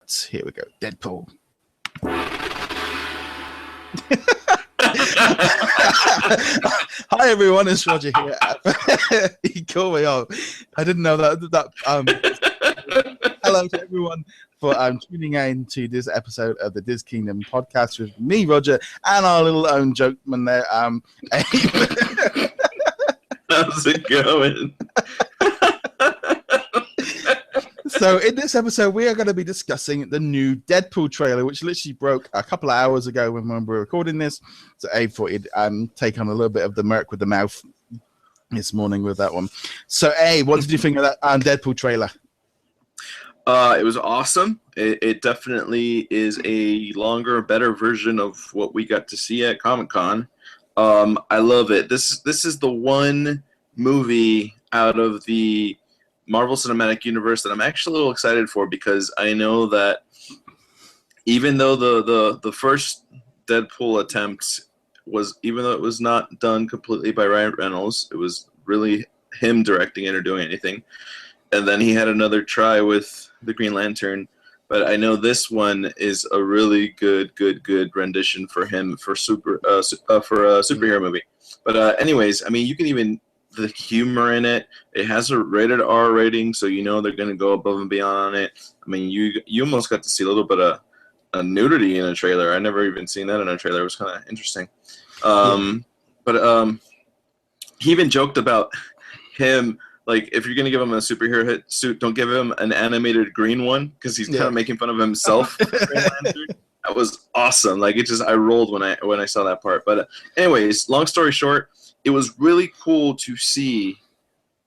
Here we go. Deadpool. Hi everyone, it's Roger here. He called me up. I didn't know that. Hello to everyone for tuning in to this episode of the DisKingdom podcast with me, Roger, and our little own jokeman there. How's it going? So in this episode, we are going to be discussing the new Deadpool trailer, which literally broke a couple of hours ago when we were recording this. So Abe thought he'd take on a little bit of the Merc with the mouth this morning with that one. So Abe, what did you think of that Deadpool trailer? It was awesome. It definitely is a longer, better version of what we got to see at Comic-Con. I love it. This is the one movie out of the Marvel Cinematic Universe that I'm actually a little excited for, because I know that even though the first Deadpool attempt was, even though it was not done completely by Ryan Reynolds, it was really him directing it or doing anything, and then he had another try with the Green Lantern. But I know this one is a really good rendition for him for a superhero movie. But anyways, I mean, you can even the humor in it. It has a rated R rating, so you know they're going to go above and beyond on it. I mean, you almost got to see a little bit of a nudity in a trailer. I never even seen that in a trailer. It was kind of interesting. But he even joked about him, like, if you're going to give him a superhero hit suit, don't give him an animated green one, because he's kind of making fun of himself. That was awesome. Like, it just, I rolled when I saw that part. But anyways, long story short, it was really cool to see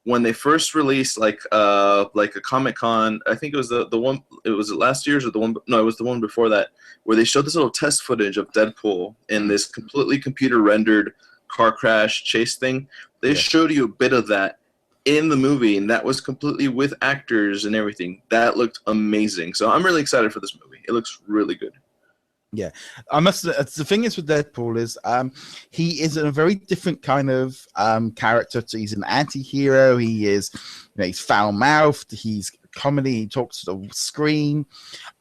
when they first released like a Comic-Con. I think it was the one. It was last year's or the one. No, it was the one before that, where they showed this little test footage of Deadpool in this completely computer rendered car crash chase thing. They showed you a bit of that in the movie, and that was completely with actors and everything. That looked amazing. So I'm really excited for this movie. It looks really good. Yeah, I must. The thing is with Deadpool is he is a very different kind of character. So he's an anti-hero. He is, he's foul-mouthed. He's comedy. He talks to the screen.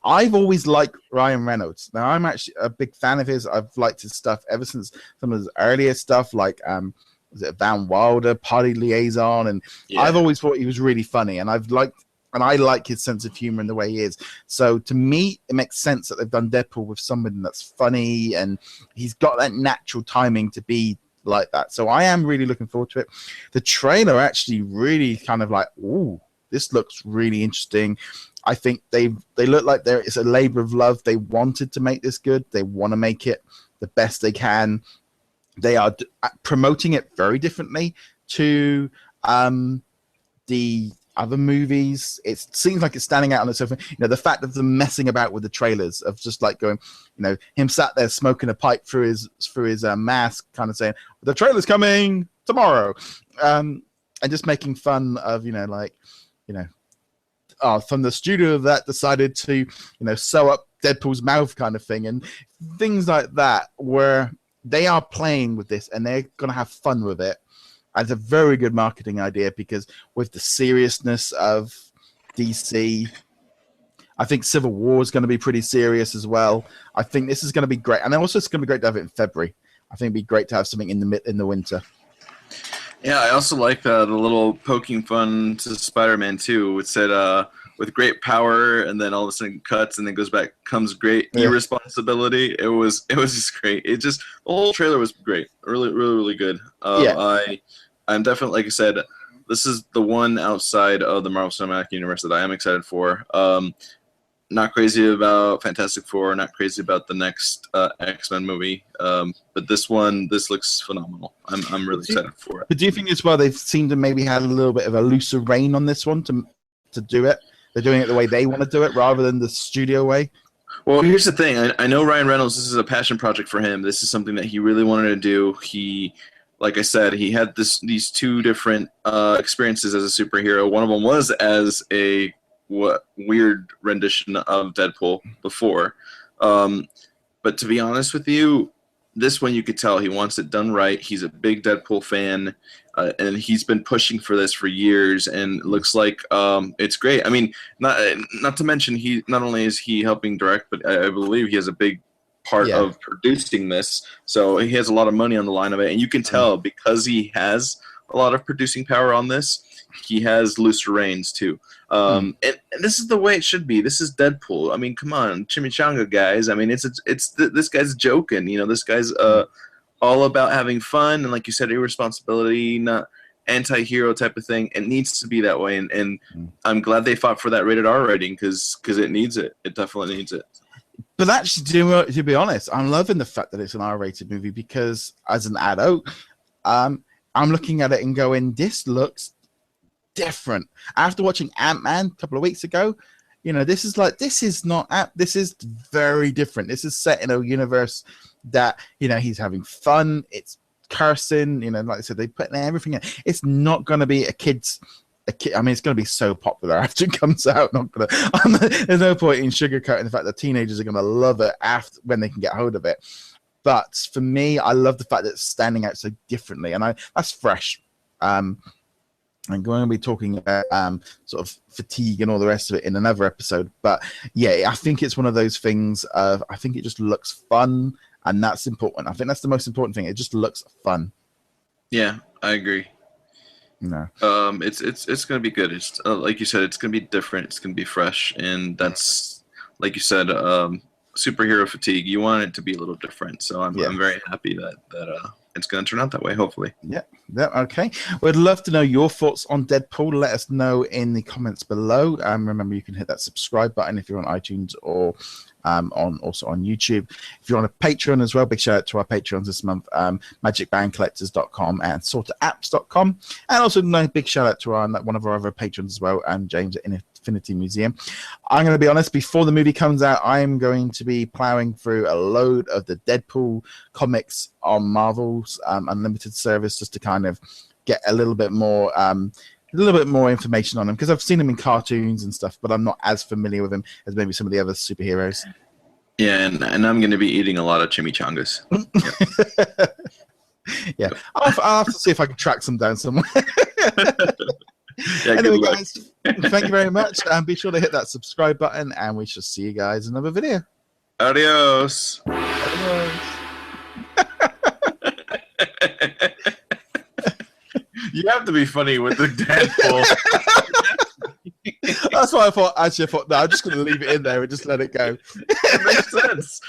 I've always liked Ryan Reynolds. Now, I'm actually a big fan of his. I've liked his stuff ever since some of his earlier stuff, like was it Van Wilder, Party Liaison, and I've always thought he was really funny, and I like his sense of humor and the way he is. So to me, it makes sense that they've done Deadpool with somebody that's funny, and he's got that natural timing to be like that. So I am really looking forward to it. The trailer actually really kind of like, ooh, this looks really interesting. I think they look like it's a labor of love. They wanted to make this good. They want to make it the best they can. They are promoting it very differently to the other movies. It seems like it's standing out on its own. The fact of them messing about with the trailers, of just like going, him sat there smoking a pipe through his mask, kind of saying the trailer's coming tomorrow, and just making fun of from the studio that decided to sew up Deadpool's mouth, kind of thing, and things like that, where they are playing with this and they're gonna have fun with it. It's a very good marketing idea, because with the seriousness of DC, I think Civil War is going to be pretty serious as well. I think this is going to be great, and also it's going to be great to have it in February. I think it'd be great to have something in the winter. Yeah, I also like the little poking fun to Spider-Man 2. It said with great power, and then all of a sudden cuts, and then goes back, comes great irresponsibility. It was just great. The whole trailer was great, really good. I'm definitely, like I said, this is the one outside of the Marvel Cinematic Universe that I am excited for. Not crazy about Fantastic Four, not crazy about the next X-Men movie, but this looks phenomenal. I'm really excited for it. But do you think as well they've seemed to maybe had a little bit of a looser rein on this one to do it? They're doing it the way they want to do it rather than the studio way? Well, here's the thing. I know Ryan Reynolds, this is a passion project for him. This is something that he really wanted to do. Like I said, he had these two different experiences as a superhero. One of them was as a weird rendition of Deadpool before. But to be honest with you, this one you could tell he wants it done right. He's a big Deadpool fan, and he's been pushing for this for years. And it looks like it's great. I mean, not to mention he not only is he helping direct, but I believe he has a big part of producing this. So he has a lot of money on the line of it, and you can tell because he has a lot of producing power on this. He has looser reins too. And this is the way it should be. This is Deadpool. I mean, come on, chimichanga guys. I mean, this guy's joking. You know, this guy's all about having fun and, like you said, irresponsibility, not anti-hero type of thing. It needs to be that way, and I'm glad they fought for that rated R rating because it needs it. It definitely needs it. But actually, to be honest, I'm loving the fact that it's an R-rated movie because, as an adult, I'm looking at it and going, "This looks different." After watching Ant-Man a couple of weeks ago, you know, this is very different. This is set in a universe that, you know, he's having fun. It's cursing, you know, like I said, they put everything in. It's not going to be a kid. I mean, it's going to be so popular after it comes out. There's no point in sugarcoating the fact that teenagers are going to love it after when they can get hold of it. But for me, I love the fact that it's standing out so differently, and that's fresh. I'm going to be talking about sort of fatigue and all the rest of it in another episode. But yeah, I think it's one of those things of, I think it just looks fun, and that's important. I think that's the most important thing. It just looks fun. Yeah, I agree. No. It's going to be good. It's like you said, it's going to be different. It's going to be fresh, and that's, like you said, superhero fatigue. You want it to be a little different. So I'm very happy that it's going to turn out that way, hopefully. Yeah. Okay. We'd love to know your thoughts on Deadpool. Let us know in the comments below. Remember, you can hit that subscribe button if you're on iTunes or also on YouTube. If you're on a Patreon as well, big shout out to our Patreons this month, magicbandcollectors.com and sorterapps.com. And also a big shout out to one of our other patrons as well, James at Infinity Museum. I'm going to be honest, before the movie comes out, I'm going to be plowing through a load of the Deadpool comics on Marvel's Unlimited service just to kind of get a little bit more information on him, because I've seen him in cartoons and stuff, but I'm not as familiar with him as maybe some of the other superheroes. Yeah, and I'm going to be eating a lot of chimichangas. Yeah, I'll have to see if I can track some down somewhere. Anyway, guys, thank you very much, and be sure to hit that subscribe button, and we shall see you guys in another video. Adios. You have to be funny with the Deadpool. That's why I thought, no, I'm just going to leave it in there and just let it go. It makes sense.